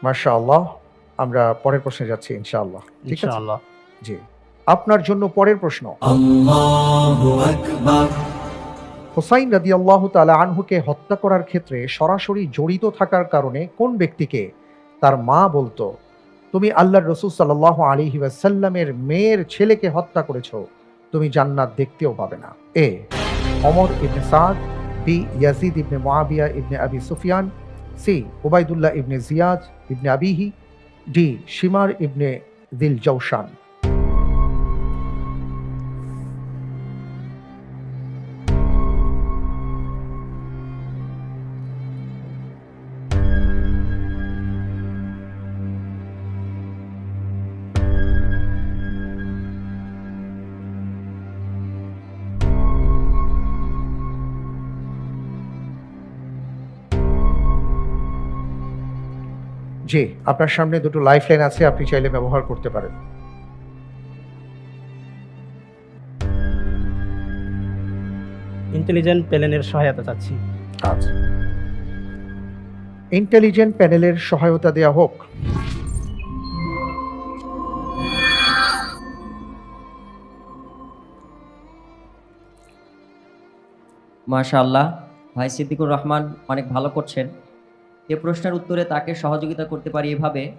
মাশাআল্লাহ। আমরা পরের প্রশ্নে যাচ্ছি ইনশাআল্লাহ। ঠিক আছে? ইনশাআল্লাহ। জি। আপনার জন্য পরের প্রশ্ন। আল্লাহু আকবার। হুসাইন রাদিয়াল্লাহু তাআলা আনহুকে হত্যা করার ক্ষেত্রে সরাসরি জড়িত থাকার কারণে কোন ব্যক্তিকে তার মা বলতো, "তুমি আল্লাহর রাসূল সাল্লাল্লাহু আলাইহি ওয়াসাল্লামের মেয়ের ছেলেকে হত্যা করেছো। তুমি জান্নাত দেখতেও পাবে না।" এ. ওমর ইবনে সাদ, বি. ইয়াজিদ ইবনে মুআবিয়া ইবনে আবি সুফিয়ান, সি. উবাইদুল্লাহ ইবনে জিয়াদ ইবনে আবিহি, ডি. শিমার ইবনে দিল জওশান। জি, আপনার সামনে দুটো লাইফলাইন আছে, আপনি চাইলে ব্যবহার করতে পারেন। ইন্টেলিজেন্ট প্যানেলের সহায়তা চাচ্ছি। আচ্ছা। ইন্টেলিজেন্ট প্যানেলের সহায়তা দেয়া হোক। মাশাআল্লাহ, ভাই সিদ্দিকুর রহমান অনেক ভালো করছেন। এ প্রশ্নের উত্তরে তাকে সহযোগিতা করতে পারি এভাবে,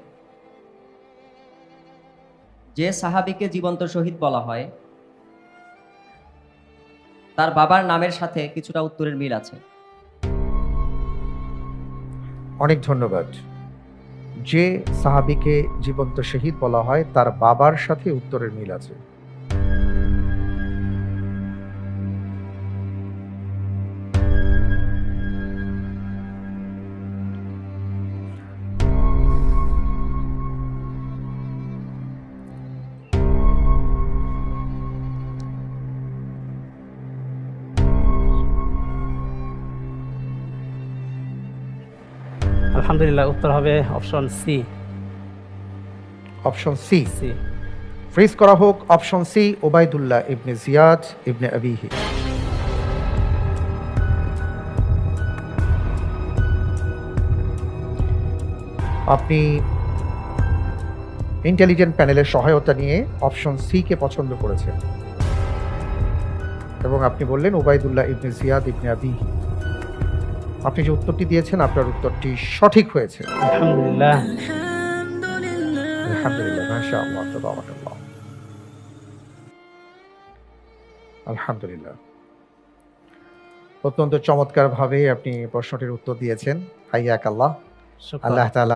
যে সাহাবীকে জীবন্ত শহীদ বলা হয় তার বাবার নামের সাথে কিছুটা উত্তরের মিল আছে। অনেক ধন্যবাদ। যে সাহাবীকে জীবন্ত শহীদ বলা হয় তার বাবার সাথে উত্তরের মিল আছে। আলহামদুলিল্লাহ, উত্তর হবে option C. Option C C. Freeze করা হোক। Option C, Ubaidullah ibn Ziyad ibn Abihi. আপনি ইন্টেলিজেন্ট প্যানেলের সহায়তা নিয়ে অপশন সি কে পছন্দ করেছেন এবং আপনি বললেন Obaidullah ibn Ziyad ibn Abihi. আপনি যে উত্তরটি দিয়েছেন আপনার উত্তরটি সঠিক হয়েছে। আলহামদুলিল্লাহ। আলহামদুলিল্লাহ, মাশাআল্লাহ, তাবারাকাল্লাহ। আলহামদুলিল্লাহ। অত্যন্ত চমৎকারভাবে আপনি প্রশ্নটির উত্তর দিয়েছেন। হাইয়াক আল্লাহ। শুকরান। আল্লাহ তাআলা